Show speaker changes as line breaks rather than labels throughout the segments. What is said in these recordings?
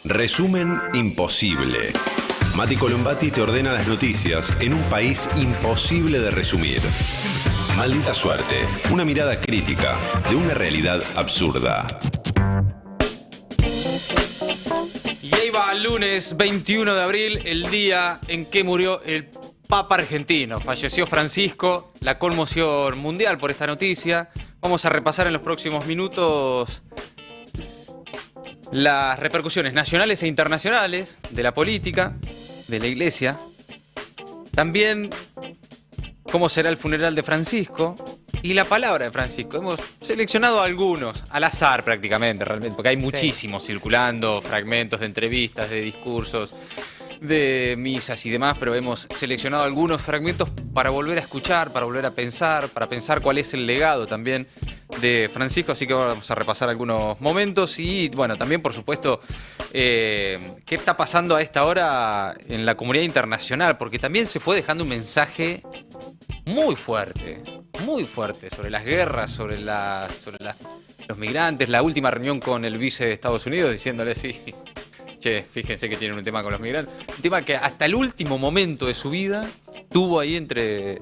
Resumen imposible. Mati Colombati te ordena las noticias en un país imposible de resumir. Maldita suerte, una mirada crítica de una realidad absurda.
Y ahí va el lunes 21 de abril, el día en que murió el Papa argentino. Falleció Francisco, la conmoción mundial por esta noticia. Vamos a repasar en los próximos minutos las repercusiones nacionales e internacionales de la política, de la iglesia. También cómo será el funeral de Francisco y la palabra de Francisco. Hemos seleccionado algunos, al azar prácticamente, realmente, porque hay muchísimos circulando, fragmentos de entrevistas, de discursos, de misas y demás, pero hemos seleccionado algunos fragmentos para volver a escuchar, para volver a pensar, para pensar cuál es el legado también de Francisco, así que vamos a repasar algunos momentos y, bueno, también, por supuesto, qué está pasando a esta hora en la comunidad internacional, porque también se fue dejando un mensaje muy fuerte sobre las guerras, sobre los migrantes, la última reunión con el vice de Estados Unidos diciéndole, sí, che, fíjense que tienen un tema con los migrantes, un tema que hasta el último momento de su vida tuvo ahí entre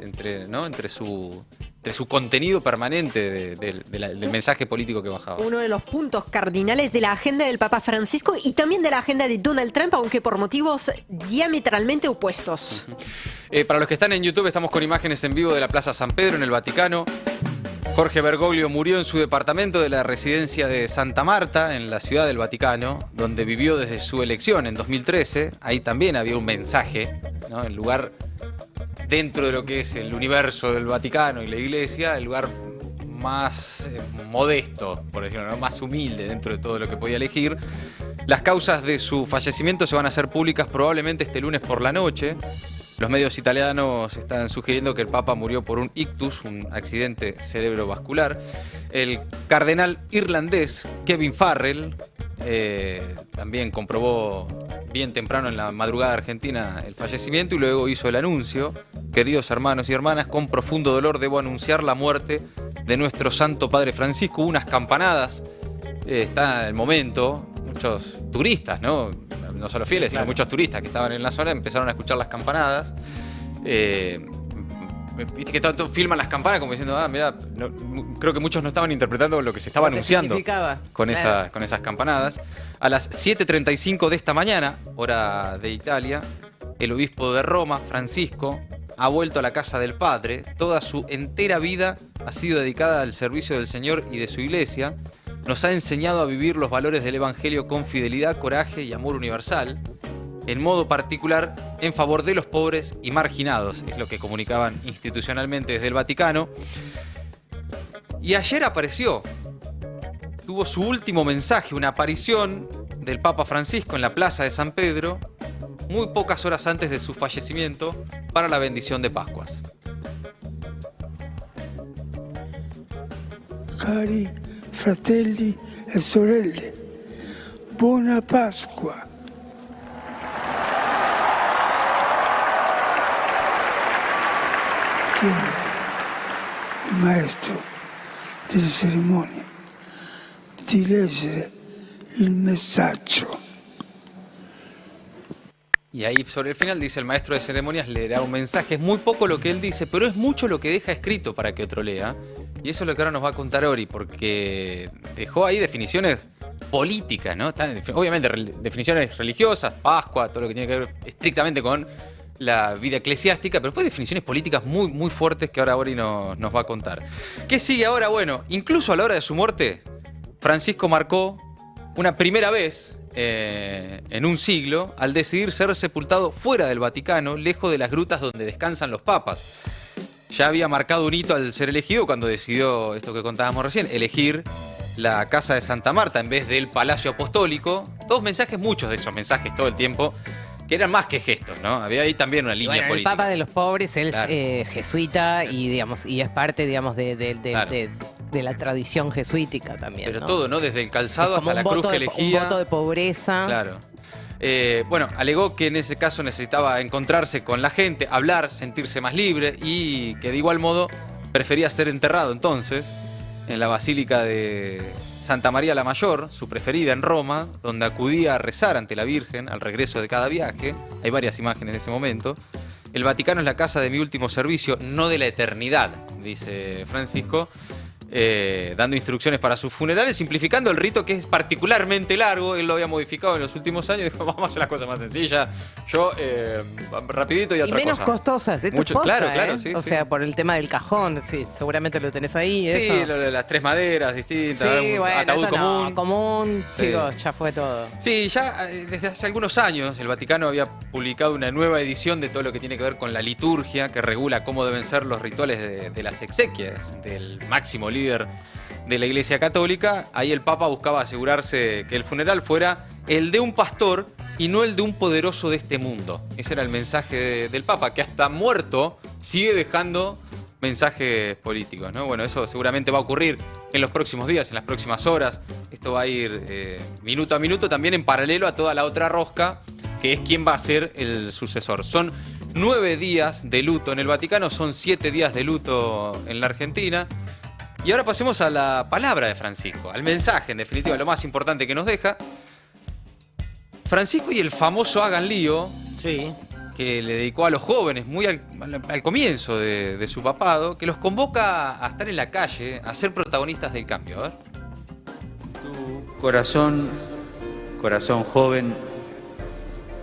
su contenido permanente del mensaje político que bajaba.
Uno de los puntos cardinales de la agenda del Papa Francisco y también de la agenda de Donald Trump, aunque por motivos diametralmente opuestos.
Para los que están en YouTube, estamos con imágenes en vivo de la Plaza San Pedro en el Vaticano. Jorge Bergoglio murió en su departamento de la residencia de Santa Marta, en la ciudad del Vaticano, donde vivió desde su elección en 2013. Ahí también había un mensaje, ¿no? El lugar dentro de lo que es el universo del Vaticano y la Iglesia, el lugar más modesto, por decirlo, ¿no? Más humilde dentro de todo lo que podía elegir. Las causas de su fallecimiento se van a hacer públicas probablemente este lunes por la noche. Los medios italianos están sugiriendo que el Papa murió por un ictus, un accidente cerebrovascular. El cardenal irlandés Kevin Farrell también comprobó bien temprano en la madrugada argentina el fallecimiento y luego hizo el anuncio: queridos hermanos y hermanas, con profundo dolor debo anunciar la muerte de nuestro Santo Padre Francisco. Hubo unas campanadas, está el momento, muchos turistas, ¿no? No solo fieles, sino muchos turistas que estaban en la zona empezaron a escuchar las campanadas. Viste que todos filman las campanas como diciendo, mirá, creo que muchos no estaban interpretando lo que se estaba anunciando con esas campanadas. A las 7:35 de esta mañana, hora de Italia, el obispo de Roma, Francisco, ha vuelto a la casa del Padre. Toda su entera vida ha sido dedicada al servicio del Señor y de su iglesia. Nos ha enseñado a vivir los valores del Evangelio con fidelidad, coraje y amor universal, en modo particular en favor de los pobres y marginados, es lo que comunicaban institucionalmente desde el Vaticano. Y ayer apareció, tuvo su último mensaje, una aparición del Papa Francisco en la Plaza de San Pedro, muy pocas horas antes de su fallecimiento, para la bendición de Pascuas.
Cari fratelli e sorelle, buona Pasqua. Chiedo il maestro delle cerimonie di leggere il messaggio.
Y ahí sobre el final dice: el maestro de ceremonias leerá un mensaje. Es muy poco lo que él dice, pero es mucho lo que deja escrito para que otro lea. Y eso es lo que ahora nos va a contar Ori, porque dejó ahí definiciones políticas, ¿no? Obviamente definiciones religiosas, Pascua, todo lo que tiene que ver estrictamente con la vida eclesiástica, pero después definiciones políticas muy, muy fuertes que ahora Ori nos va a contar. ¿Qué sigue ahora? Bueno, incluso a la hora de su muerte, Francisco marcó una primera vez en un siglo al decidir ser sepultado fuera del Vaticano, lejos de las grutas donde descansan los papas. Ya había marcado un hito al ser elegido cuando decidió, esto que contábamos recién, elegir la casa de Santa Marta en vez del Palacio Apostólico. Dos mensajes, muchos de esos mensajes todo el tiempo, que eran más que gestos, ¿no? Había ahí también una línea política.
El Papa de los pobres, él
Claro.
es jesuita y, digamos, y es parte, digamos, de la tradición jesuítica también.
Pero
¿no?
todo, ¿no? Desde el calzado
como
hasta la cruz que elegía.
Un voto de pobreza.
Claro. Bueno, alegó que en ese caso necesitaba encontrarse con la gente, hablar, sentirse más libre y que de igual modo prefería ser enterrado entonces en la Basílica de Santa María la Mayor, su preferida en Roma, donde acudía a rezar ante la Virgen al regreso de cada viaje. Hay varias imágenes de ese momento. El Vaticano es la casa de mi último servicio, no de la eternidad, dice Francisco, dando instrucciones para sus funerales, simplificando el rito, que es particularmente largo. Él lo había modificado en los últimos años, dijo, vamos a hacer las cosas más sencillas. Yo, rapidito y otra
menos
cosa.
costosas. Esto
Mucho,
es posta,
claro, sí,
o
sí.
sea, por el tema del cajón, sí, seguramente lo tenés ahí.
Sí,
eso.
lo de las 3 maderas distintas,
Sí,
un
bueno,
ataúd
esto
común.
no, común,
Sí.
chicos, ya fue todo.
Sí, ya desde hace algunos años el Vaticano había publicado una nueva edición de todo lo que tiene que ver con la liturgia, que regula cómo deben ser los rituales de las exequias del máximo líder de la Iglesia Católica. Ahí el Papa buscaba asegurarse que el funeral fuera el de un pastor y no el de un poderoso de este mundo. Ese era el mensaje del Papa, que hasta muerto sigue dejando mensajes políticos, ¿no? Bueno, eso seguramente va a ocurrir en los próximos días, en las próximas horas. Esto va a ir minuto a minuto, también en paralelo a toda la otra rosca, que es quién va a ser el sucesor. Son 9 días de luto en el Vaticano, son 7 días de luto en la Argentina. Y ahora pasemos a la palabra de Francisco, al mensaje, en definitiva, lo más importante que nos deja. Francisco y el famoso Hagan Lío,
Sí.
que le dedicó a los jóvenes muy al comienzo de su papado, que los convoca a estar en la calle, a ser protagonistas del cambio. A ver.
Tu corazón joven,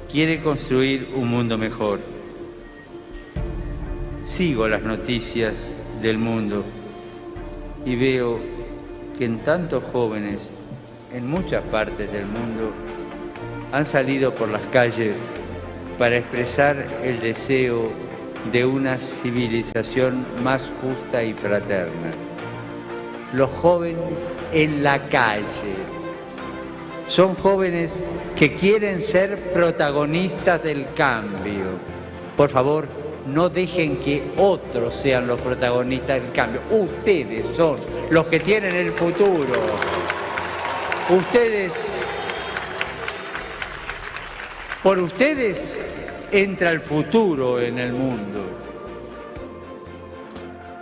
quiere construir un mundo mejor. Sigo las noticias del mundo y veo que en tantos jóvenes, en muchas partes del mundo, han salido por las calles para expresar el deseo de una civilización más justa y fraterna. Los jóvenes en la calle son jóvenes que quieren ser protagonistas del cambio. Por favor, no dejen que otros sean los protagonistas del cambio. Ustedes son los que tienen el futuro. Por ustedes entra el futuro en el mundo.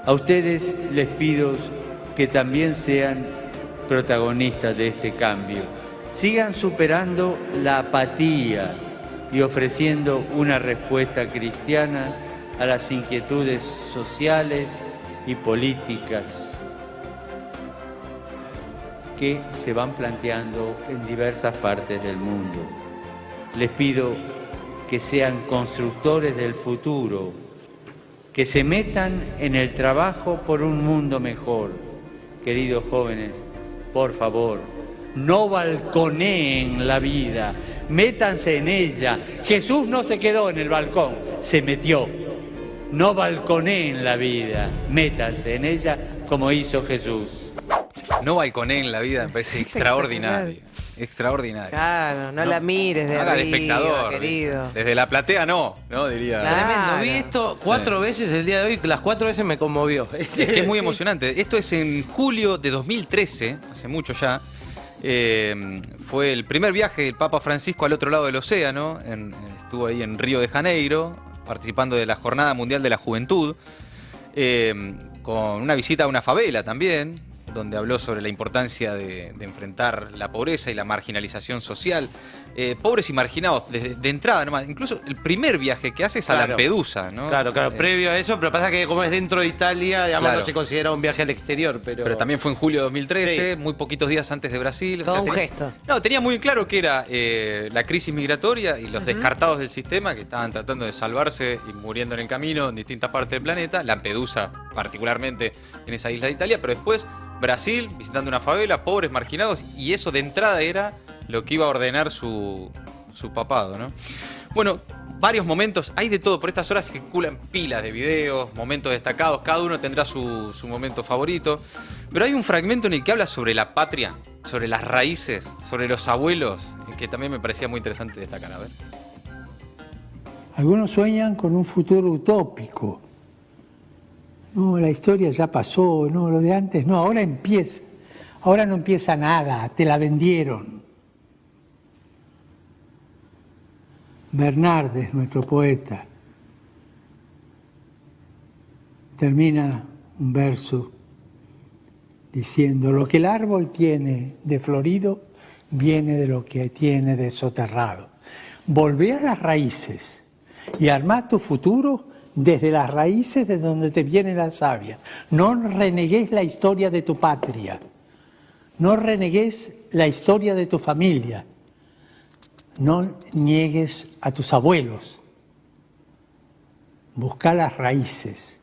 A ustedes les pido que también sean protagonistas de este cambio. Sigan superando la apatía y ofreciendo una respuesta cristiana a las inquietudes sociales y políticas que se van planteando en diversas partes del mundo. Les pido que sean constructores del futuro, que se metan en el trabajo por un mundo mejor. Queridos jóvenes, por favor, no balconeen la vida, métanse en ella. Jesús no se quedó en el balcón, se metió. No balconeen la vida, métanse en ella como hizo Jesús.
No balconeen la vida, me parece extraordinario. Extraordinario.
Claro, no la mires de
haga de
arriba,
espectador.
querido.
Desde la platea no diría.
Claro.
Tremendo, vi esto 4 veces el día de hoy, las 4 veces me conmovió.
Es que es muy emocionante. Esto es en julio de 2013, hace mucho ya. Fue el primer viaje del Papa Francisco al otro lado del océano. Estuvo ahí en Río de Janeiro, participando de la Jornada Mundial de la Juventud, con una visita a una favela también, donde habló sobre la importancia de enfrentar la pobreza y la marginalización social. Pobres y marginados, de entrada nomás. Incluso el primer viaje que hace es a
Claro.
Lampedusa, ¿no?
Claro, previo a eso, pero pasa que como es dentro de Italia, digamos,
Claro.
no se considera un viaje al exterior, pero
También fue en julio de 2013,
Sí.
muy poquitos días antes de Brasil.
Todo un
tenía-
gesto.
No, tenía muy claro que era la crisis migratoria y los descartados del sistema que estaban tratando de salvarse y muriendo en el camino en distintas partes del planeta. Lampedusa, particularmente en esa isla de Italia, pero después Brasil, visitando una favela, pobres, marginados, y eso de entrada era lo que iba a ordenar su papado, ¿no? Bueno, varios momentos, hay de todo, por estas horas circulan pilas de videos, momentos destacados, cada uno tendrá su momento favorito, pero hay un fragmento en el que habla sobre la patria, sobre las raíces, sobre los abuelos, que también me parecía muy interesante destacar. A ver.
Algunos sueñan con un futuro utópico. No, la historia ya pasó, no, lo de antes no, ahora empieza. Ahora no empieza nada, te la vendieron. Bernardes, nuestro poeta, termina un verso diciendo lo que el árbol tiene de florido viene de lo que tiene de soterrado. Volvé a las raíces y armá tu futuro desde las raíces de donde te viene la savia. No renegues la historia de tu patria, no renegues la historia de tu familia, no niegues a tus abuelos. Busca las raíces,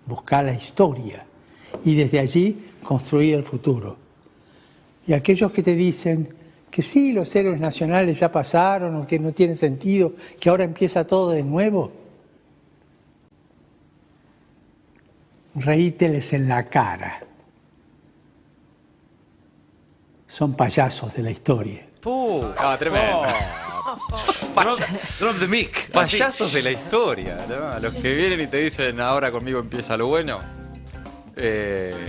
busca la historia y desde allí construir el futuro. Y aquellos que te dicen que sí, los héroes nacionales ya pasaron o que no tiene sentido, que ahora empieza todo de nuevo, reíteles en la cara. Son payasos de la historia.
Tremendo.
Drop the mic.
Payasos de la historia, ¿no? A los que vienen y te dicen, ahora conmigo empieza lo bueno.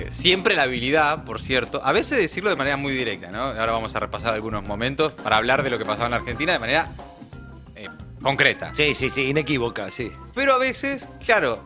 Siempre la habilidad, por cierto, a veces decirlo de manera muy directa, ¿no? Ahora vamos a repasar algunos momentos para hablar de lo que pasaba en la Argentina de manera concreta.
Sí, inequívoca, sí.
Pero a veces, claro,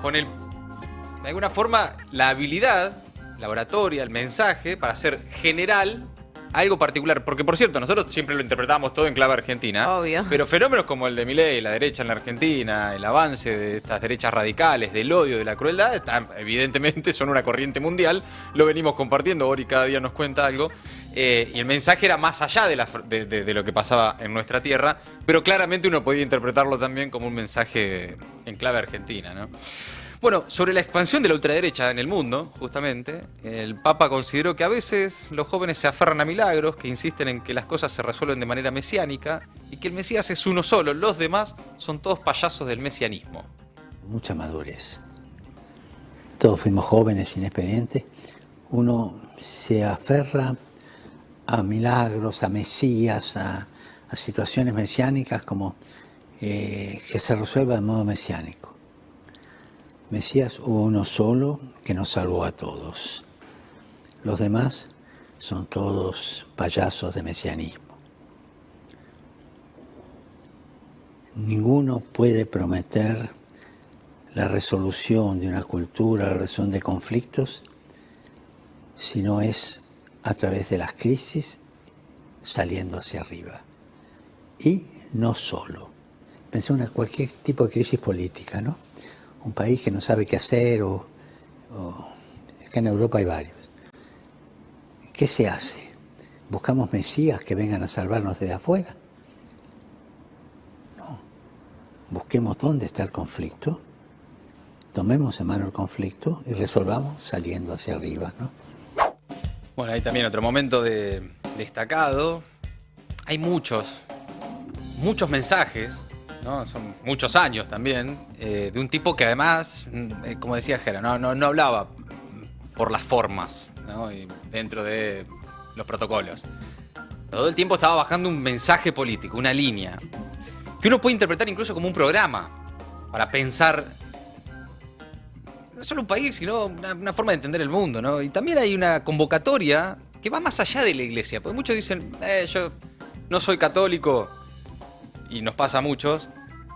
de alguna forma, la habilidad, la oratoria, el mensaje, para ser general, algo particular. Porque, por cierto, nosotros siempre lo interpretamos todo en clave argentina.
Obvio.
Pero fenómenos como el de Milei, la derecha en la Argentina, el avance de estas derechas radicales, del odio, de la crueldad, evidentemente son una corriente mundial. Lo venimos compartiendo, Ori cada día nos cuenta algo. Y el mensaje era más allá de lo que pasaba en nuestra tierra. Pero claramente uno podía interpretarlo también como un mensaje en clave argentina, ¿no? Bueno, sobre la expansión de la ultraderecha en el mundo, justamente, el Papa consideró que a veces los jóvenes se aferran a milagros, que insisten en que las cosas se resuelven de manera mesiánica y que el Mesías es uno solo, los demás son todos payasos del mesianismo.
Mucha madurez. Todos fuimos jóvenes, inexperientes. Uno se aferra a milagros, a Mesías, a situaciones mesiánicas como que se resuelva de modo mesiánico. Mesías hubo uno solo que nos salvó a todos. Los demás son todos payasos de mesianismo. Ninguno puede prometer la resolución de una cultura, la resolución de conflictos, si no es a través de las crisis saliendo hacia arriba. Y no solo. Pensé en cualquier tipo de crisis política, ¿no? Un país que no sabe qué hacer, o acá en Europa hay varios. ¿Qué se hace? ¿Buscamos mesías que vengan a salvarnos desde afuera? No. Busquemos dónde está el conflicto, tomemos en mano el conflicto y resolvamos saliendo hacia arriba, ¿no?
Bueno, hay también otro momento destacado. Hay muchos mensajes, ¿no? Son muchos años también, de un tipo que además, como decía Jera, no hablaba por las formas, ¿no? Y dentro de los protocolos. Todo el tiempo estaba bajando un mensaje político, una línea, que uno puede interpretar incluso como un programa para pensar no solo un país, sino una forma de entender el mundo, ¿no? Y también hay una convocatoria que va más allá de la iglesia, porque muchos dicen, yo no soy católico, y nos pasa a muchos,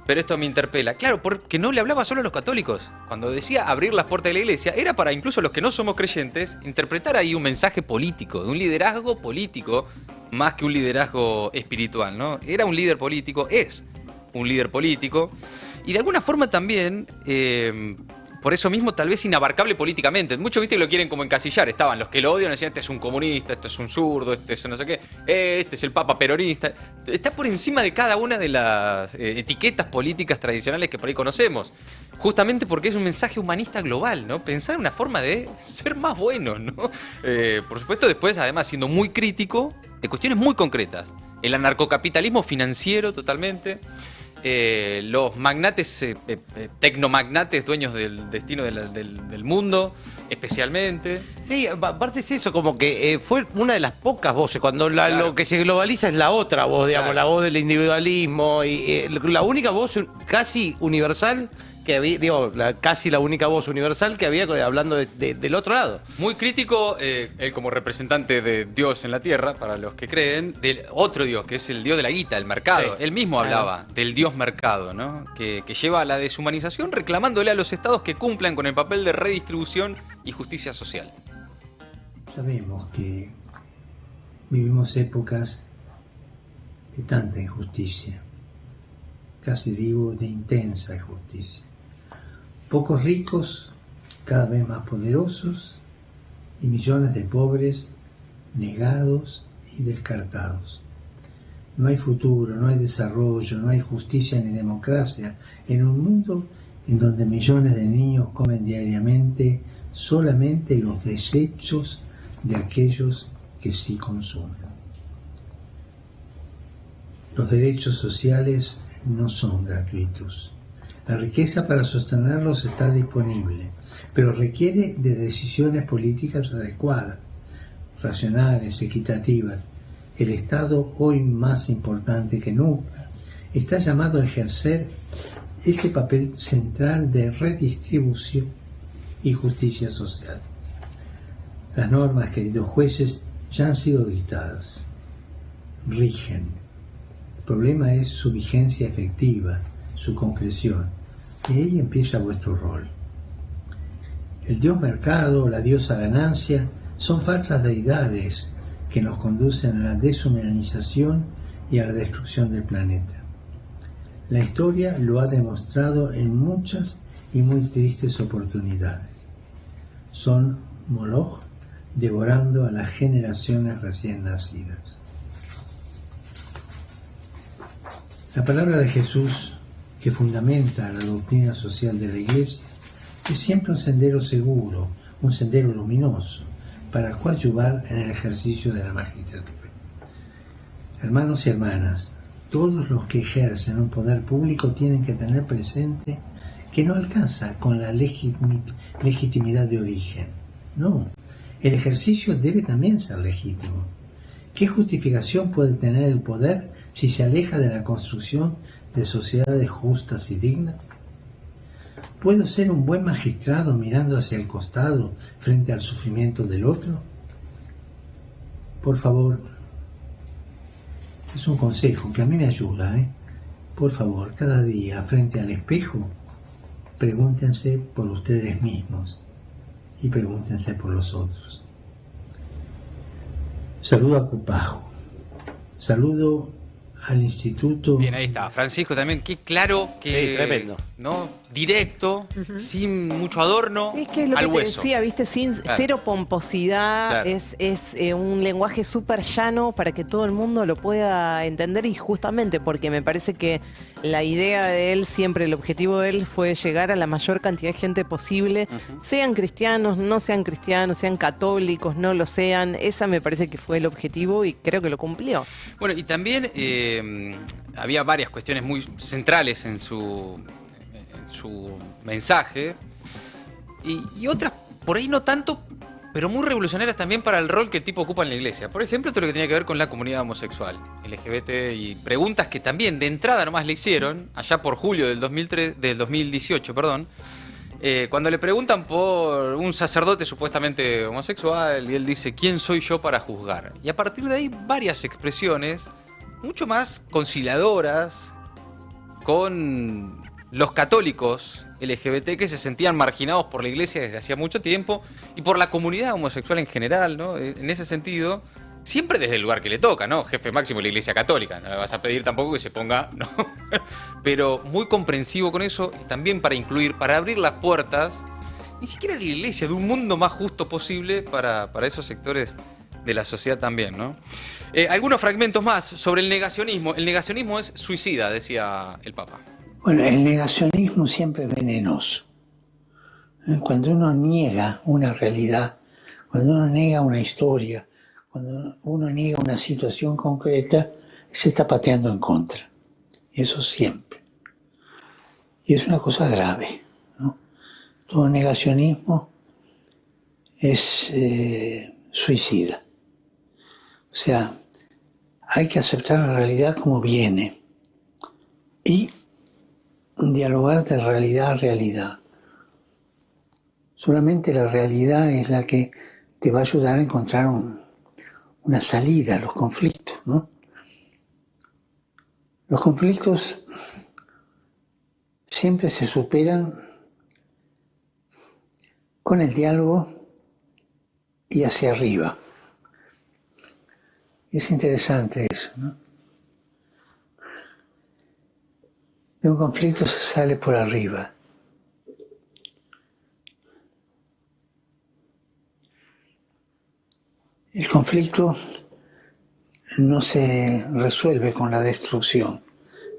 pero esto me interpela. Claro, porque no le hablaba solo a los católicos. Cuando decía abrir las puertas de la iglesia, era para incluso los que no somos creyentes, interpretar ahí un mensaje político, de un liderazgo político, más que un liderazgo espiritual, ¿no? Era un líder político, es un líder político, y de alguna forma también, por eso mismo, tal vez inabarcable políticamente. Muchos, viste, que lo quieren como encasillar. Estaban los que lo odian, decían, este es un comunista, este es un zurdo, este es no sé qué, este es el papa peronista. Está por encima de cada una de las etiquetas políticas tradicionales que por ahí conocemos. Justamente porque es un mensaje humanista global, ¿no? Pensar una forma de ser más bueno, ¿no? Por supuesto, después, además, siendo muy crítico de cuestiones muy concretas. El anarcocapitalismo financiero totalmente. Los magnates, tecnomagnates, dueños del destino del mundo, especialmente.
Sí, aparte es eso, como que fue una de las pocas voces, cuando lo que se globaliza es la otra voz, digamos, la voz del individualismo, y la única voz casi universal que había, casi la única voz universal que había hablando del otro lado.
Muy crítico, él como representante de Dios en la tierra, para los que creen, del otro Dios, que es el Dios de la guita, el mercado. Sí. Él mismo hablaba del Dios mercado, ¿no? Que lleva a la deshumanización, reclamándole a los estados que cumplan con el papel de redistribución y justicia social.
Sabemos que vivimos épocas de tanta injusticia, casi digo de intensa injusticia. Pocos ricos, cada vez más poderosos, y millones de pobres negados y descartados. No hay futuro, no hay desarrollo, no hay justicia ni democracia en un mundo en donde millones de niños comen diariamente solamente los desechos de aquellos que sí consumen. Los derechos sociales no son gratuitos. La riqueza para sostenerlos está disponible, pero requiere de decisiones políticas adecuadas, racionales, equitativas. El Estado, hoy más importante que nunca, está llamado a ejercer ese papel central de redistribución y justicia social. Las normas, queridos jueces, ya han sido dictadas, rigen. El problema es su vigencia efectiva, su concreción, y ahí empieza vuestro rol. El dios mercado, la diosa ganancia, son falsas deidades que nos conducen a la deshumanización y a la destrucción del planeta. La historia lo ha demostrado en muchas y muy tristes oportunidades. Son Moloch devorando a las generaciones recién nacidas. La palabra de Jesús, que fundamenta la doctrina social de la Iglesia, es siempre un sendero seguro, un sendero luminoso, para coadyuvar en el ejercicio de la magistratura. Hermanos y hermanas, todos los que ejercen un poder público tienen que tener presente que no alcanza con la legitimidad de origen. No, el ejercicio debe también ser legítimo. ¿Qué justificación puede tener el poder si se aleja de la construcción de sociedades justas y dignas? ¿Puedo ser un buen magistrado mirando hacia el costado frente al sufrimiento del otro? Por favor, es un consejo que a mí me ayuda, Por favor, cada día frente al espejo, pregúntense por ustedes mismos y pregúntense por los otros. Saludo a Cupajo, saludo al Instituto.
Bien, ahí está. Francisco también, qué claro, que
sí, tremendo,
¿no? Directo, sin mucho adorno,
es que es lo
al
que
hueso.
te decía, ¿viste? Sin cero pomposidad,
Claro.
es un lenguaje súper llano para que todo el mundo lo pueda entender, y justamente porque me parece que la idea de él, siempre el objetivo de él fue llegar a la mayor cantidad de gente posible, sean cristianos, no sean cristianos, sean católicos, no lo sean. Esa me parece que fue el objetivo y creo que lo cumplió.
Bueno, y también había varias cuestiones muy centrales en su mensaje y otras por ahí no tanto, pero muy revolucionarias también para el rol que el tipo ocupa en la iglesia. Por ejemplo, todo lo que tenía que ver con la comunidad homosexual, LGBT, y preguntas que también de entrada nomás le hicieron, allá por julio del 2018, cuando le preguntan por un sacerdote supuestamente homosexual, y él dice, ¿quién soy yo para juzgar? Y a partir de ahí varias expresiones mucho más conciliadoras con los católicos LGBT que se sentían marginados por la iglesia desde hacía mucho tiempo y por la comunidad homosexual en general, ¿no? En ese sentido, siempre desde el lugar que le toca, ¿no? Jefe máximo de la iglesia católica, no le vas a pedir tampoco que se ponga, ¿no? Pero muy comprensivo con eso, y también para incluir, para abrir las puertas, ni siquiera de la iglesia, de un mundo más justo posible para esos sectores de la sociedad también, ¿no? Algunos fragmentos más sobre el negacionismo. El negacionismo es suicida, decía el Papa.
Bueno, el negacionismo siempre es venenoso. Cuando uno niega una realidad, cuando uno niega una historia, cuando uno niega una situación concreta, se está pateando en contra. Eso siempre. Y es una cosa grave, ¿no? Todo negacionismo es suicida. O sea, hay que aceptar la realidad como viene y dialogar de realidad a realidad. Solamente la realidad es la que te va a ayudar a encontrar una salida a los conflictos, ¿no? Los conflictos siempre se superan con el diálogo
y hacia arriba. Es interesante eso, ¿no? De un conflicto se sale por arriba. El conflicto no se resuelve con la destrucción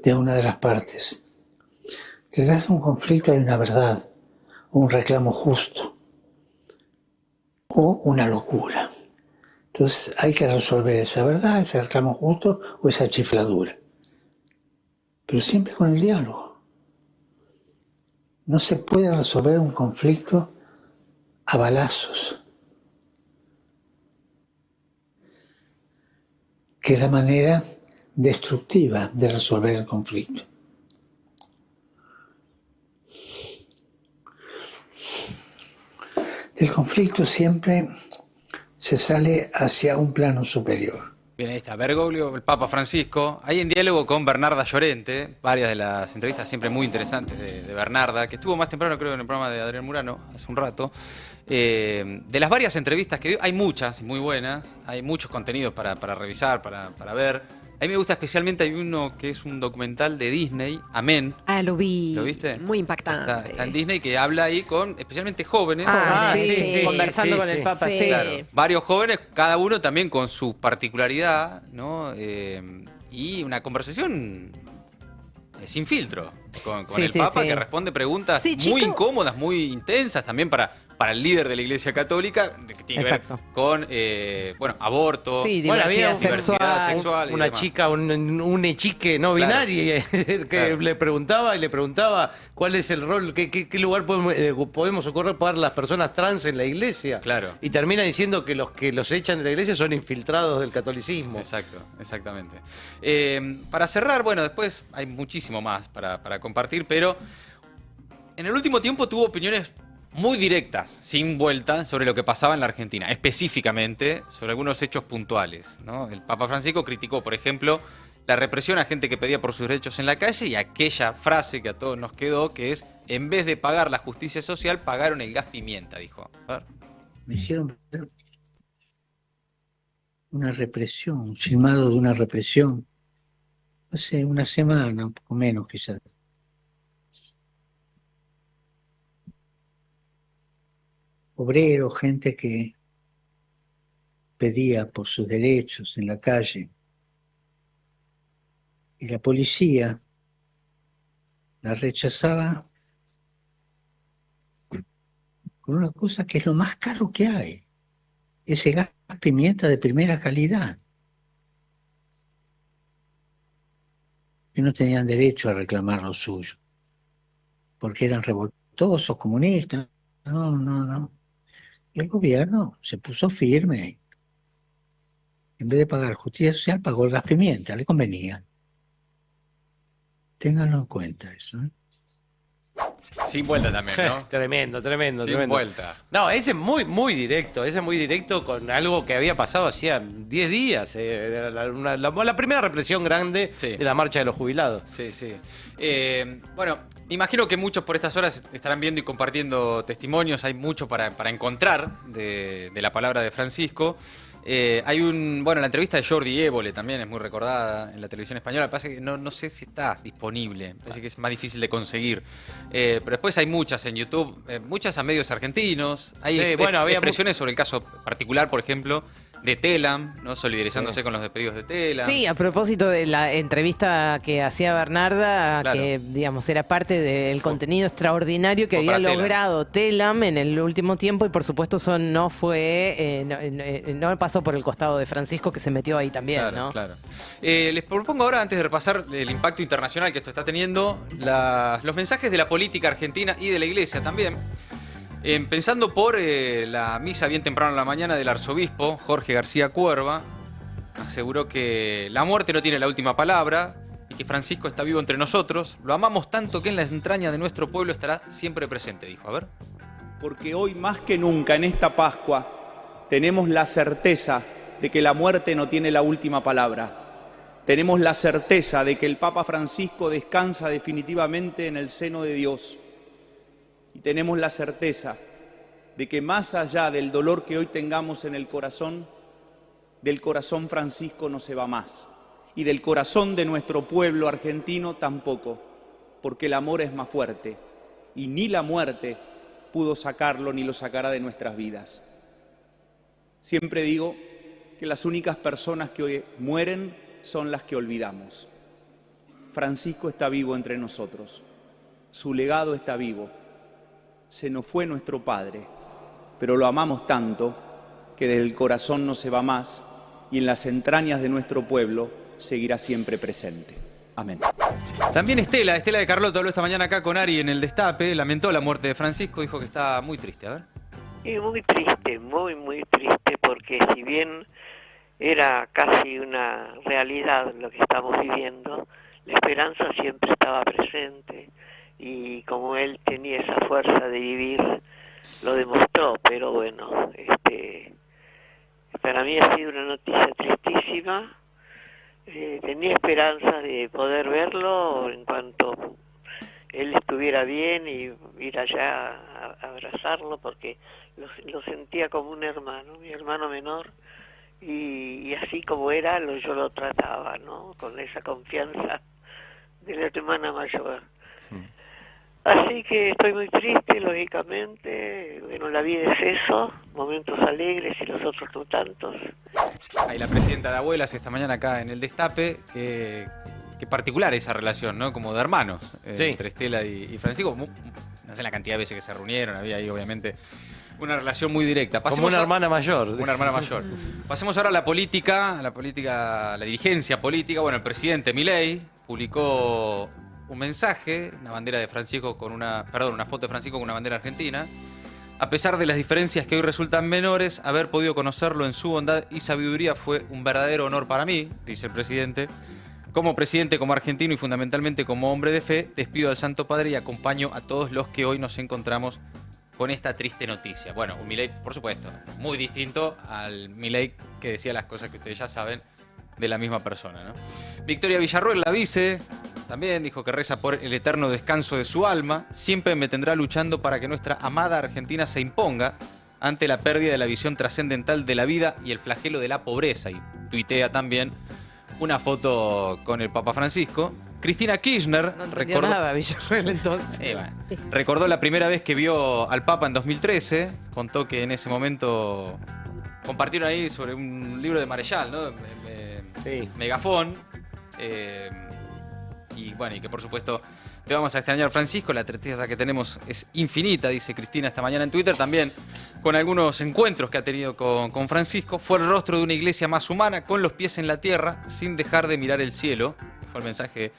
de una de las partes. Detrás de un conflicto hay una verdad, un reclamo justo o una locura. Entonces hay que resolver esa verdad, ese reclamo justo o esa chifladura. Pero siempre con el diálogo. No se puede resolver un conflicto a balazos, que es la manera destructiva de resolver el conflicto. Del conflicto siempre se sale hacia un plano superior.
Bien, ahí está, Bergoglio, el Papa Francisco, ahí en diálogo con Bernarda Llorente, varias de las entrevistas siempre muy interesantes de Bernarda, que estuvo más temprano creo en el programa de Adrián Murano, hace un rato. De las varias entrevistas que dio, hay muchas muy buenas, hay muchos contenidos para revisar, para ver. A mí me gusta especialmente, hay uno que es un documental de Disney, Amén.
Ah, lo vi.
¿Lo viste?
Muy impactante.
Está en Disney, que habla ahí con especialmente jóvenes.
Sí, conversando con el Papa, sí.
Claro, varios jóvenes, cada uno también con su particularidad, ¿no? Y una conversación sin filtro con el Papa, que responde preguntas muy incómodas, muy intensas también para el líder de la Iglesia Católica, que tiene que ver con aborto,
diversidad
sexual.
Una chica, un chique no binario, que le preguntaba cuál es el rol, qué lugar podemos ocupar las personas trans en la Iglesia.
Claro.
Y termina diciendo que los que los echan de la Iglesia son infiltrados del catolicismo.
Exactamente. Para cerrar, después hay muchísimo más para compartir, pero en el último tiempo tuvo opiniones muy directas, sin vuelta, sobre lo que pasaba en la Argentina, específicamente sobre algunos hechos puntuales, ¿no? El Papa Francisco criticó, por ejemplo, la represión a gente que pedía por sus derechos en la calle y aquella frase que a todos nos quedó, que es, en vez de pagar la justicia social, pagaron el gas pimienta, dijo. A ver.
Me hicieron ver una represión, un filmado de una represión, hace una semana, un poco menos quizás. Obreros, gente que pedía por sus derechos en la calle. Y la policía la rechazaba con una cosa que es lo más caro que hay. Ese gas pimienta de primera calidad. Que no tenían derecho a reclamar lo suyo. Porque eran revoltosos, comunistas. No. Y el gobierno se puso firme. En vez de pagar justicia social, pagó el gas pimienta, le convenía. Ténganlo en cuenta eso, ¿eh?
Sin vuelta también, ¿no?
Tremendo.
Sin vuelta.
No, ese es muy directo con algo que había pasado hacía 10 días. La primera represión grande de la marcha de los jubilados.
Sí. Me imagino que muchos por estas horas estarán viendo y compartiendo testimonios. Hay mucho para encontrar de la palabra de Francisco. Hay la entrevista de Jordi Évole también es muy recordada en la televisión española. Pasa que no sé si está disponible, parece que es más difícil de conseguir. Pero después hay muchas en YouTube, muchas a medios argentinos. Hay expresiones sobre el caso particular, por ejemplo, de Telam, ¿no? Solidarizándose con los despedidos de Telam.
Sí, a propósito de la entrevista que hacía Bernarda, que digamos era parte del contenido extraordinario que había logrado Telam en el último tiempo, y por supuesto eso no pasó por el costado de Francisco, que se metió ahí también, ¿no?
Claro. Les propongo ahora, antes de repasar el impacto internacional que esto está teniendo, los mensajes de la política argentina y de la Iglesia también. Empezando por la misa bien temprano en la mañana del arzobispo Jorge García Cuerva, aseguró que la muerte no tiene la última palabra y que Francisco está vivo entre nosotros. Lo amamos tanto que en la entraña de nuestro pueblo estará siempre presente, dijo. A ver.
Porque hoy más que nunca en esta Pascua tenemos la certeza de que la muerte no tiene la última palabra. Tenemos la certeza de que el Papa Francisco descansa definitivamente en el seno de Dios. Y tenemos la certeza de que más allá del dolor que hoy tengamos en el corazón, del corazón Francisco no se va más, y del corazón de nuestro pueblo argentino tampoco, porque el amor es más fuerte, y ni la muerte pudo sacarlo ni lo sacará de nuestras vidas. Siempre digo que las únicas personas que hoy mueren son las que olvidamos. Francisco está vivo entre nosotros, su legado está vivo, se nos fue nuestro padre, pero lo amamos tanto que desde el corazón no se va más y en las entrañas de nuestro pueblo seguirá siempre presente. Amén.
También Estela de Carlotto habló esta mañana acá con Ari en el Destape, lamentó la muerte de Francisco, dijo que está muy triste, a ver.
Muy triste, muy triste, porque si bien era casi una realidad lo que estamos viviendo, la esperanza siempre estaba presente y como él tenía esa fuerza de vivir, lo demostró, pero bueno, para mí ha sido una noticia tristísima. Tenía esperanza de poder verlo en cuanto él estuviera bien y ir allá a abrazarlo, porque lo sentía como un hermano, mi hermano menor, y así como era, yo lo trataba, ¿no? Con esa confianza de la hermana mayor. Así que estoy muy triste, lógicamente. Bueno, la vida es eso, momentos alegres y los otros no tantos.
Ahí la presidenta de Abuelas esta mañana acá en el Destape, que particular esa relación, ¿no? Como de hermanos, entre Estela y Francisco. No sé la cantidad de veces que se reunieron, había ahí obviamente una relación muy directa.
Como una hermana mayor.
Una hermana mayor. Pasemos ahora a la política, la dirigencia política. Bueno, el presidente Milei publicó un mensaje, una bandera de Francisco una foto de Francisco con una bandera argentina. A pesar de las diferencias que hoy resultan menores, haber podido conocerlo en su bondad y sabiduría fue un verdadero honor para mí, dice el presidente. Como presidente, como argentino y fundamentalmente como hombre de fe, despido al Santo Padre y acompaño a todos los que hoy nos encontramos con esta triste noticia. Bueno, un Milei, por supuesto, muy distinto al Milei que decía las cosas que ustedes ya saben de la misma persona, ¿no? Victoria Villarruel, la vice, también dijo que reza por el eterno descanso de su alma. Siempre me tendrá luchando para que nuestra amada Argentina se imponga ante la pérdida de la visión trascendental de la vida y el flagelo de la pobreza. Y tuitea también una foto con el Papa Francisco. Cristina Kirchner
nada, Villarruel, entonces.
Recordó la primera vez que vio al Papa en 2013. Contó que en ese momento compartieron ahí sobre un libro de Marechal, ¿no? Megafón. Y bueno, y que por supuesto te vamos a extrañar, Francisco. La tristeza que tenemos es infinita, dice Cristina esta mañana en Twitter. También con algunos encuentros que ha tenido con Francisco. Fue el rostro de una iglesia más humana, con los pies en la tierra, sin dejar de mirar el cielo. Fue el mensaje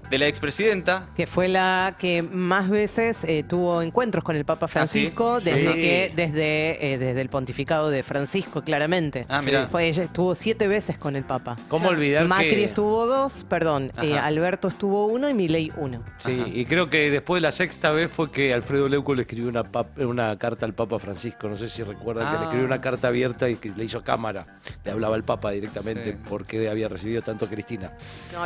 de la expresidenta.
Que fue la que más veces tuvo encuentros con el Papa Francisco, desde el pontificado de Francisco, claramente.
Mira.
Ella estuvo 7 veces con el Papa.
¿Cómo olvidar
Macri estuvo 2, Alberto estuvo 1 y Milei 1.
Sí, y creo que después de la 6ª vez fue que Alfredo Leuco le escribió una carta al Papa Francisco. No sé si recuerda que le escribió una carta abierta y que le hizo cámara. Le hablaba al Papa directamente porque había recibido tanto Cristina.
No,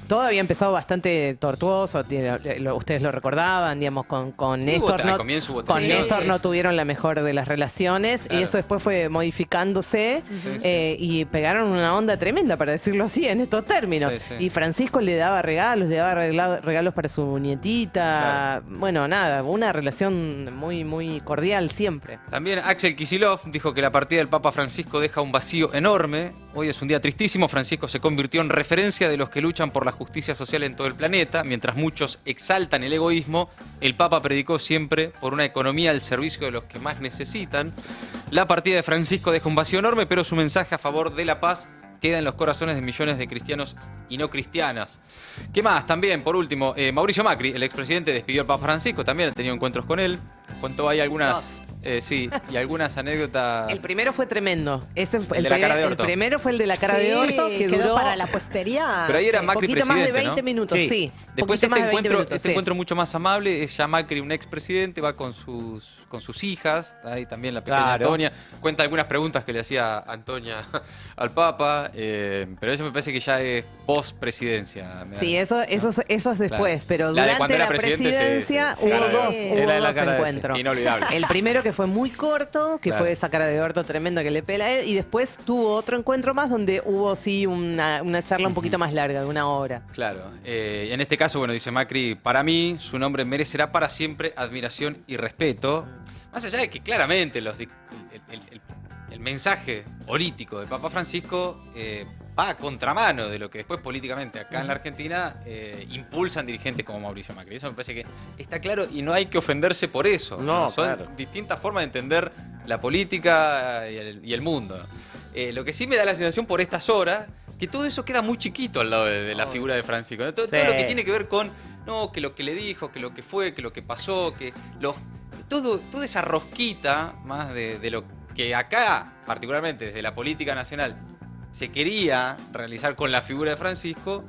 todo había empezado bastante tortuoso, ustedes lo recordaban, digamos, con Néstor. Néstor no tuvieron la mejor de las relaciones, y eso después fue modificándose y pegaron una onda tremenda, para decirlo así, en estos términos. Y Francisco le daba regalos para su nietita. Bueno, nada, una relación muy, muy cordial siempre.
También Axel Kicillof dijo que la partida del Papa Francisco deja un vacío enorme. Hoy es un día tristísimo. Francisco se convirtió en referencia de los que luchan por la justicia social en todo el planeta. Mientras muchos exaltan el egoísmo, el Papa predicó siempre por una economía al servicio de los que más necesitan. La partida de Francisco deja un vacío enorme, pero su mensaje a favor de la paz queda en los corazones de millones de cristianos y no cristianas. ¿Qué más? También, por último, Mauricio Macri, el expresidente, despidió al Papa Francisco. También ha tenido encuentros con él. Contó ahí algunas Sí, y algunas anécdotas.
El primero fue tremendo. Ese fue
El de la cara de orto.
El primero fue el de la cara de orto, que
quedó
duró
para la posteridad.
Pero ahí era
un
Macri
poquito más de
presidente,
20
¿no?
minutos, sí.
Después
Poquito más de 20 minutos, sí.
encuentro mucho más amable, es ya Macri, un expresidente, va con sus hijas, ahí también la pequeña
Claro.
Antonia, cuenta algunas preguntas que le hacía Antonia al Papa, pero eso me parece que ya es post-presidencia.
Sí, eso es después, pero
La de cuando
durante
era
la
presidente,
presidencia
sí,
hubo
cara de
dos,
orto.
hubo
Era de la
dos
cara de-
encuentros.
Inolvidable.
El primero que fue muy corto, que
Claro.
fue esa cara de orto tremenda que le pela a él, y después tuvo otro encuentro más donde hubo sí una charla un poquito más larga, de una hora.
Claro, en este caso, bueno, dice Macri, para mí su nombre merecerá para siempre admiración y respeto. Más allá de que claramente el mensaje político del Papa Francisco va a contramano de lo que después políticamente acá en la Argentina impulsan dirigentes como Mauricio Macri. Eso me parece que está claro y no hay que ofenderse por eso.
No,
Son
claro.
distintas formas de entender la política y el mundo. Lo que sí me da la sensación por estas horas, que todo eso queda muy chiquito al lado de la figura de Francisco. Todo
Sí.
lo que tiene que ver con, no, que lo que le dijo, que lo que fue, que lo que pasó, que toda esa rosquita más de lo que acá, particularmente desde la política nacional, se quería realizar con la figura de Francisco.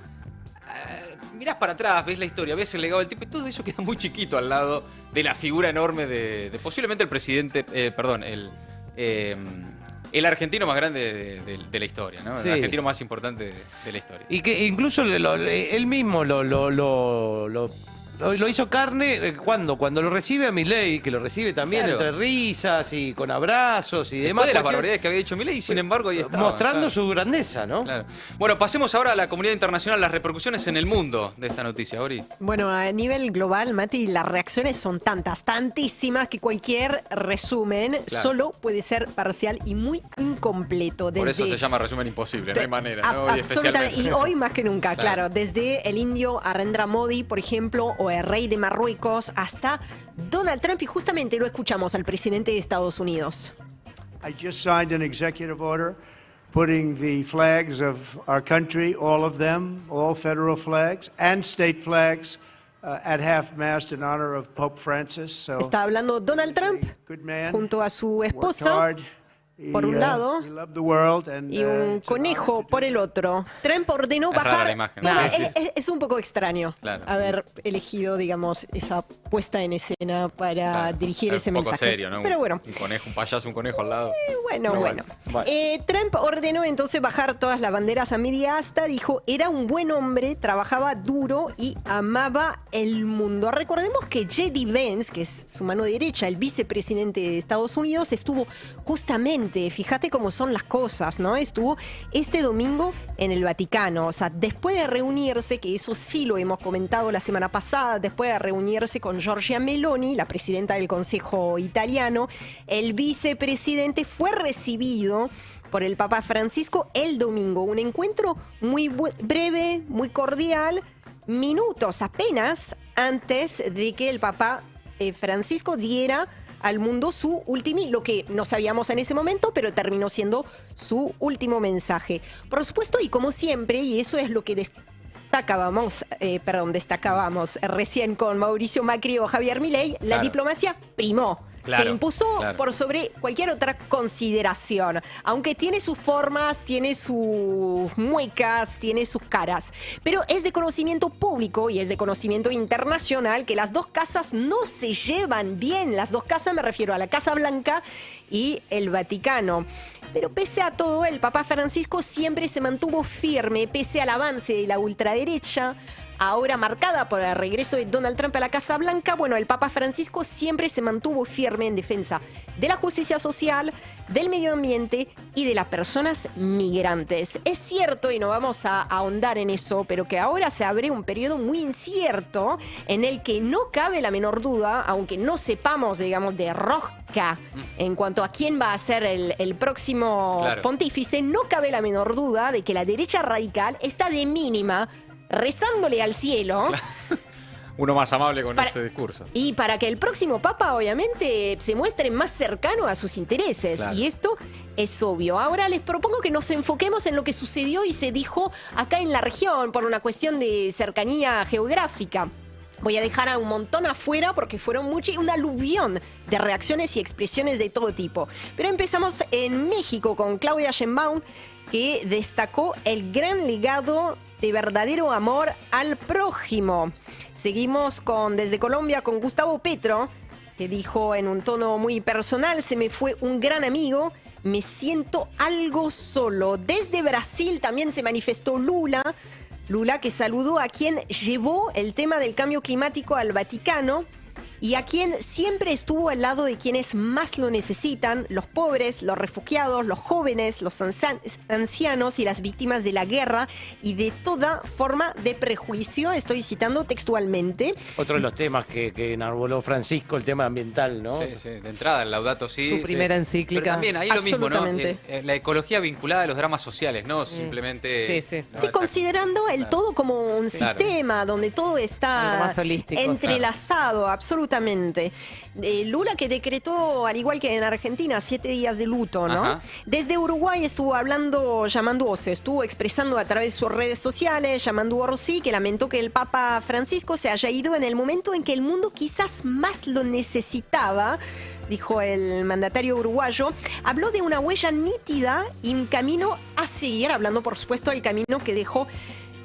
Mirás para atrás, ves la historia, ves el legado del tipo y todo eso queda muy chiquito al lado de la figura enorme de posiblemente el presidente, el argentino más grande de la historia, ¿no?
Sí.
El argentino más importante de la historia.
Y que incluso él mismo lo hizo carne cuando lo recibe a Milei, que lo recibe también
Claro.
entre risas y con abrazos y
Después
demás.
de las
cuestión-
barbaridades que había dicho Milei, sin embargo, ahí estaba.
mostrando
claro.
su grandeza, ¿no?
Claro. Bueno, pasemos ahora a la comunidad internacional, las repercusiones en el mundo de esta noticia, Ori.
Bueno, a nivel global, Mati, las reacciones son tantísimas, que cualquier resumen solo puede ser parcial y muy incompleto.
Por eso se llama resumen imposible, no hay manera, ¿no? Hoy
Absolutamente.
especialmente.
Y hoy más que nunca,
Claro.
claro. Desde el indio Narendra Modi, por ejemplo, o el rey de Marruecos, hasta Donald Trump, y justamente lo escuchamos al presidente de Estados Unidos.
I just signed an executive order putting the flags of our country, all of them, all federal flags and state flags, at half-mast in honor of Pope Francis. So,
Está hablando Donald Trump
good man,
junto a su
worked
esposa
hard.
por un lado,
he loved the world and,
y un
it's an honor
conejo
to
por
do
el
that.
otro. Trump ordenó
Es rara
bajar.
la imagen,
Bueno,
¿no? Sí, sí.
es un poco extraño
Claro.
haber elegido, digamos, esa puesta en escena para
Claro.
dirigir
Es
ese
un poco
mensaje.
serio, ¿no?
Pero bueno.
Un conejo, un payaso, un conejo al lado.
Bueno.
Bueno.
Trump ordenó entonces bajar todas las banderas a media asta. Dijo, era un buen hombre, trabajaba duro y amaba el mundo. Recordemos que J.D. Vance, que es su mano derecha, el vicepresidente de Estados Unidos, estuvo justamente, fíjate cómo son las cosas, ¿no? Estuvo este domingo en el Vaticano. O sea, después de reunirse, que eso sí lo hemos comentado la semana pasada, después de reunirse con Giorgia Meloni, la presidenta del Consejo Italiano, el vicepresidente fue recibido por el Papa Francisco el domingo. Un encuentro muy breve, muy cordial, minutos apenas antes de que el Papa Francisco diera al mundo su último, lo que no sabíamos en ese momento, pero terminó siendo su último mensaje. Por supuesto, y como siempre, y eso es lo que destacábamos recién con Mauricio Macri o Javier Milei, la diplomacia primó.
Claro,
Se impuso
claro.
por sobre cualquier otra consideración, aunque tiene sus formas, tiene sus muecas, tiene sus caras. Pero es de conocimiento público y es de conocimiento internacional que las dos casas no se llevan bien. Las dos casas, me refiero a la Casa Blanca y el Vaticano. Pero pese a todo, el Papa Francisco siempre se mantuvo firme, pese al avance de la ultraderecha, ahora marcada por el regreso de Donald Trump a la Casa Blanca. Bueno, el Papa Francisco siempre se mantuvo firme en defensa de la justicia social, del medio ambiente y de las personas migrantes. Es cierto, y no vamos a ahondar en eso, pero que ahora se abre un periodo muy incierto en el que no cabe la menor duda, aunque no sepamos, digamos, de rosca en cuanto a quién va a ser el próximo
Claro.
pontífice, no cabe la menor duda de que la derecha radical está de mínima rezándole al cielo
Uno más amable con
Para-
ese discurso.
y para que el próximo papa obviamente se muestre más cercano a sus intereses.
Claro.
Y esto es obvio. Ahora les propongo que nos enfoquemos en lo que sucedió y se dijo acá en la región por una cuestión de cercanía geográfica. Voy a dejar a un montón afuera porque fueron un aluvión de reacciones y expresiones de todo tipo. Pero empezamos en México con Claudia Sheinbaum, que destacó el gran legado de verdadero amor al prójimo. Seguimos desde Colombia con Gustavo Petro, que dijo en un tono muy personal: se me fue un gran amigo, me siento algo solo. Desde Brasil también se manifestó Lula, que saludó a quien llevó el tema del cambio climático al Vaticano y a quien siempre estuvo al lado de quienes más lo necesitan: los pobres, los refugiados, los jóvenes, los ancianos y las víctimas de la guerra y de toda forma de prejuicio. Estoy citando textualmente.
Otro de los temas que enarboló Francisco, el tema ambiental, ¿no?
Sí, de entrada, el Laudato Si.
Su primera encíclica.
Pero también ahí lo mismo, ¿no? La ecología vinculada a los dramas sociales, ¿no? Simplemente...
Sí, considerando el todo como un sistema donde todo está
más holístico,
entrelazado, absolutamente. Lula, que decretó, al igual que en Argentina, 7 días de luto, ¿no?
Ajá.
Desde Uruguay estuvo estuvo expresando a través de sus redes sociales, llamando a Orsi, que lamentó que el Papa Francisco se haya ido en el momento en que el mundo quizás más lo necesitaba. Dijo el mandatario uruguayo. Habló de una huella nítida y un camino a seguir, hablando por supuesto del camino que dejó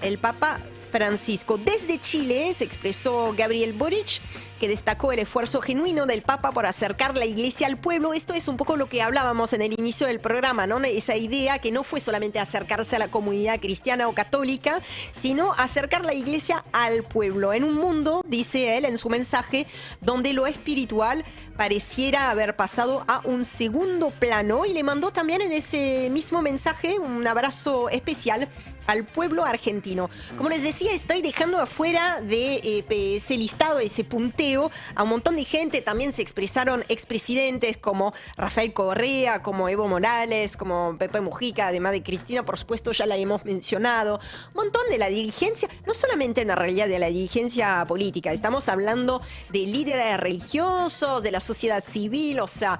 el Papa Francisco. Desde Chile se expresó Gabriel Boric, que destacó el esfuerzo genuino del Papa por acercar la Iglesia al pueblo. Esto es un poco lo que hablábamos en el inicio del programa, ¿no? Esa idea que no fue solamente acercarse a la comunidad cristiana o católica, sino acercar la Iglesia al pueblo. En un mundo, dice él en su mensaje, donde lo espiritual pareciera haber pasado a un segundo plano, y le mandó también en ese mismo mensaje un abrazo especial al pueblo argentino. Como les decía, estoy dejando afuera de ese listado, ese punteo, a un montón de gente. También se expresaron expresidentes como Rafael Correa, como Evo Morales, como Pepe Mujica, además de Cristina, por supuesto, ya la hemos mencionado. Un montón de la dirigencia, no solamente en la realidad de la dirigencia política, estamos hablando de líderes religiosos, de la sociedad civil, o sea,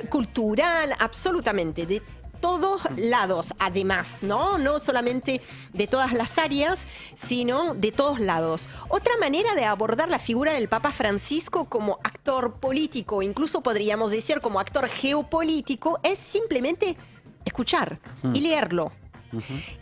cultural, absolutamente, de todos lados, además, ¿no? No solamente de todas las áreas, sino de todos lados. Otra manera de abordar la figura del Papa Francisco como actor político, incluso podríamos decir como actor geopolítico, es simplemente escuchar y leerlo.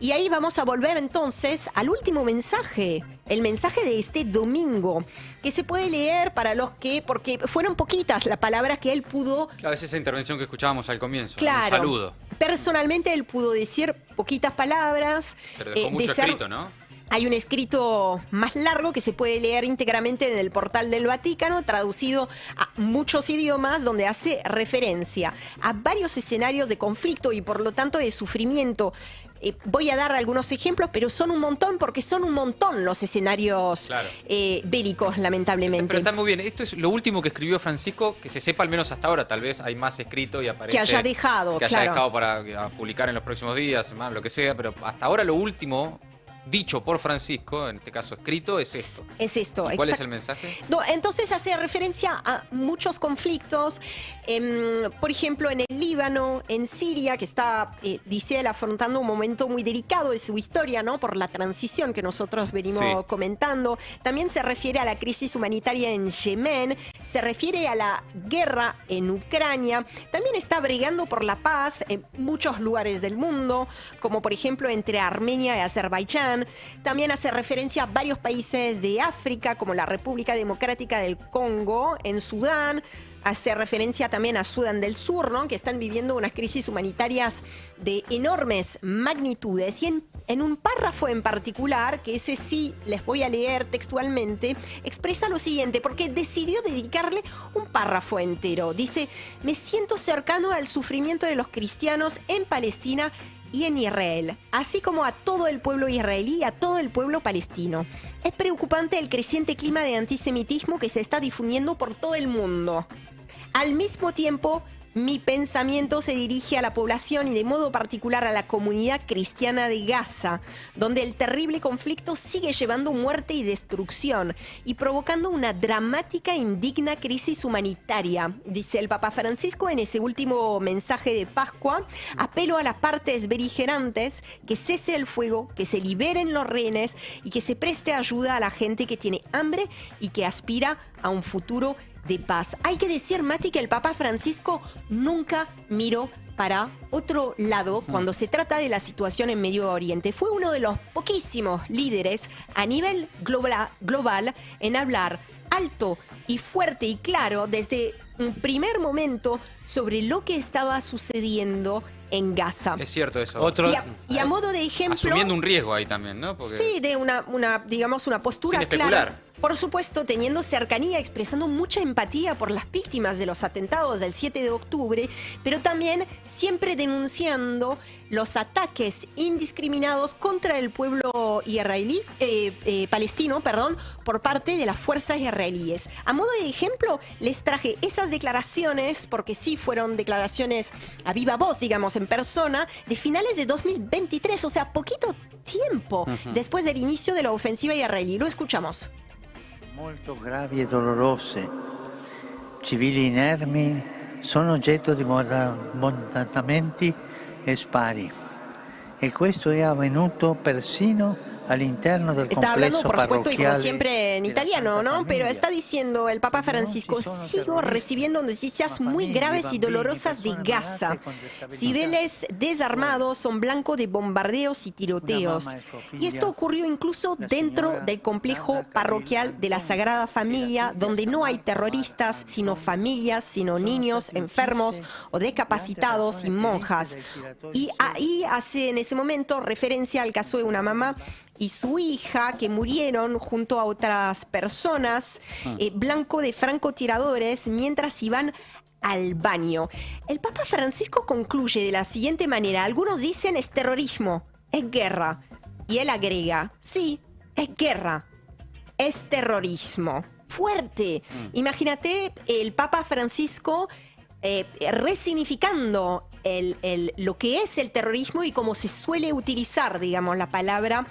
Y ahí vamos a volver entonces al último mensaje, el mensaje de este domingo, que se puede leer para los que, porque fueron poquitas las palabras que él pudo...
Claro, es esa intervención que escuchábamos al comienzo,
claro,
un saludo.
Personalmente él pudo decir poquitas palabras.
Pero dejó mucho escrito, ¿no?
Hay un escrito más largo que se puede leer íntegramente en el portal del Vaticano, traducido a muchos idiomas, donde hace referencia a varios escenarios de conflicto y por lo tanto de sufrimiento. Voy a dar algunos ejemplos, pero son un montón, porque son un montón los escenarios bélicos, lamentablemente.
Pero está muy bien. Esto es lo último que escribió Francisco, que se sepa al menos hasta ahora. Tal vez hay más escrito y aparece...
Que haya dejado,
que haya dejado para publicar en los próximos días, lo que sea. Pero hasta ahora lo último dicho por Francisco, en este caso escrito, es esto.
Es esto.
¿Y cuál es el mensaje?
No, entonces hace referencia a muchos conflictos, por ejemplo en el Líbano, en Siria, que está, dice él, afrontando un momento muy delicado de su historia, ¿no? Por la transición que nosotros venimos comentando. También se refiere a la crisis humanitaria en Yemen, se refiere a la guerra en Ucrania. También está brigando por la paz en muchos lugares del mundo, como por ejemplo entre Armenia y Azerbaiyán. También hace referencia a varios países de África, como la República Democrática del Congo, en Sudán. Hace referencia también a Sudán del Sur, ¿no? Que están viviendo unas crisis humanitarias de enormes magnitudes. Y en un párrafo en particular, que ese sí les voy a leer textualmente, expresa lo siguiente, porque decidió dedicarle un párrafo entero. Dice: me siento cercano al sufrimiento de los cristianos en Palestina y en Israel, así como a todo el pueblo israelí y a todo el pueblo palestino. Es preocupante el creciente clima de antisemitismo que se está difundiendo por todo el mundo. Al mismo tiempo, Mi pensamiento se dirige a la población y de modo particular a la comunidad cristiana de Gaza, donde el terrible conflicto sigue llevando muerte y destrucción y provocando una dramática e indigna crisis humanitaria, dice el Papa Francisco en ese último mensaje de Pascua. Apelo a las partes beligerantes que cese el fuego, que se liberen los rehenes y que se preste ayuda a la gente que tiene hambre y que aspira a un futuro de paz. Hay que decir, Mati, que el Papa Francisco nunca miró para otro lado cuando se trata de la situación en Medio Oriente. Fue uno de los poquísimos líderes a nivel global en hablar alto y fuerte y claro desde un primer momento sobre lo que estaba sucediendo en Gaza.
Es cierto eso.
Y a modo de ejemplo...
Asumiendo un riesgo ahí también, ¿no? Porque
sí, de digamos, una postura
sin especular.
clara. Por supuesto, teniendo cercanía, expresando mucha empatía por las víctimas de los atentados del 7 de octubre, pero también siempre denunciando los ataques indiscriminados contra el pueblo palestino, por parte de las fuerzas israelíes. A modo de ejemplo, les traje esas declaraciones, porque sí fueron declaraciones a viva voz, digamos, en persona, de finales de 2023, o sea, poquito tiempo después del inicio de la ofensiva israelí. Lo escuchamos.
Molto gravi e dolorose. Civili inermi sono oggetto di bombardamenti e spari. E questo è avvenuto persino all'interno del
Está hablando,
complesso
por supuesto, y como
parrocchiale
siempre en italiano, ¿no? Pero está diciendo el Papa Francisco: sigo recibiendo noticias muy graves y dolorosas de Gaza. Civiles desarmados son blanco de bombardeos y tiroteos. Y esto ocurrió incluso dentro del complejo parroquial de la Sagrada Familia, donde no hay terroristas, sino familias, sino niños enfermos o discapacitados y monjas. Y ahí hace en ese momento referencia al caso de una mamá y su hija que murieron junto a otras personas, blanco de francotiradores, mientras iban al baño. El Papa Francisco concluye de la siguiente manera: algunos dicen es terrorismo, es guerra. Y él agrega: sí, es guerra, es terrorismo. Fuerte. Imagínate el Papa Francisco resignificando lo que es el terrorismo y cómo se suele utilizar, digamos, la palabra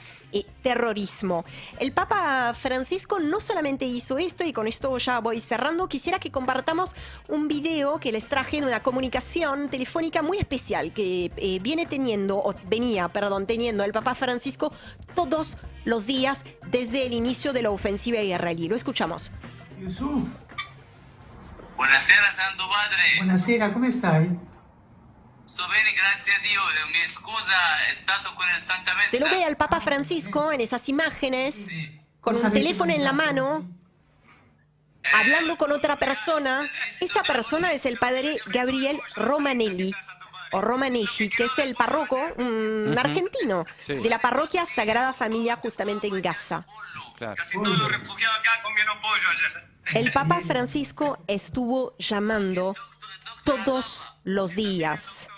terrorismo. El Papa Francisco no solamente hizo esto, y con esto ya voy cerrando, quisiera que compartamos un video que les traje de una comunicación telefónica muy especial que venía teniendo el Papa Francisco todos los días desde el inicio de la ofensiva israelí. Lo escuchamos.
Yusuf. Buonasera, Santo Padre.
Buonasera, come stai?
Sto bene, grazie a Dio. Mi scusa, è stato con il Santa Messa.
Se lo ve al Papa Francisco en esas imágenes, con un teléfono en la mano, hablando con otra persona. Esa persona es el padre Gabriel Romanelli, o Romanelli, que es el párroco argentino de la parroquia Sagrada Familia, justamente en Gaza.
Claro.
El Papa Francisco estuvo llamando todos los días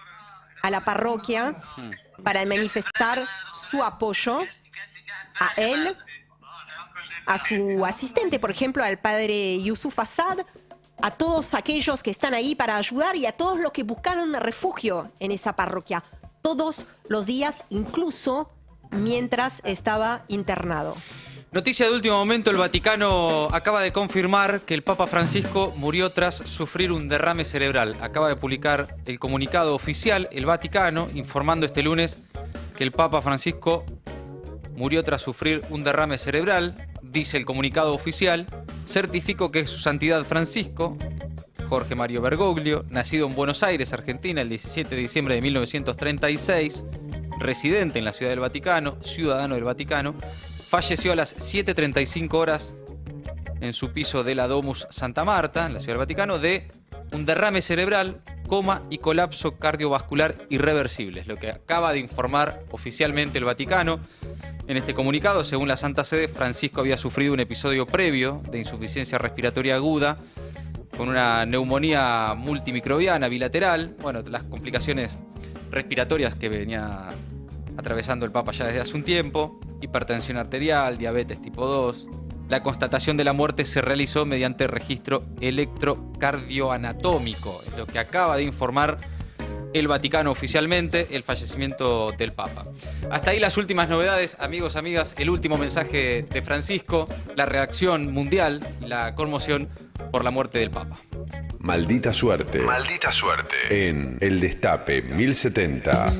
a la parroquia para manifestar su apoyo a él, a su asistente, por ejemplo, al padre Yusuf Assad, a todos aquellos que están ahí para ayudar y a todos los que buscaron refugio en esa parroquia, todos los días, incluso mientras estaba internado.
Noticia de último momento: el Vaticano acaba de confirmar que el Papa Francisco murió tras sufrir un derrame cerebral. Acaba de publicar el comunicado oficial el Vaticano, informando este lunes que el Papa Francisco murió tras sufrir un derrame cerebral. Dice el comunicado oficial: certifico que su santidad Francisco Jorge Mario Bergoglio, nacido en Buenos Aires, Argentina, el 17 de diciembre de 1936, residente en la Ciudad del Vaticano, ciudadano del Vaticano, falleció a las 7:35 horas en su piso de la Domus Santa Marta, en la Ciudad del Vaticano, de un derrame cerebral, coma y colapso cardiovascular irreversibles, lo que acaba de informar oficialmente el Vaticano. En este comunicado, según la Santa Sede, Francisco había sufrido un episodio previo de insuficiencia respiratoria aguda con una neumonía multimicrobiana bilateral, bueno, las complicaciones respiratorias que venía atravesando el Papa ya desde hace un tiempo, hipertensión arterial, diabetes tipo 2, La constatación de la muerte se realizó mediante registro electrocardioanatómico, es lo que acaba de informar el Vaticano oficialmente, el fallecimiento del Papa. Hasta ahí las últimas novedades, amigos, amigas, el último mensaje de Francisco, la reacción mundial y la conmoción por la muerte del Papa.
Maldita suerte. Maldita suerte. En El Destape 1070.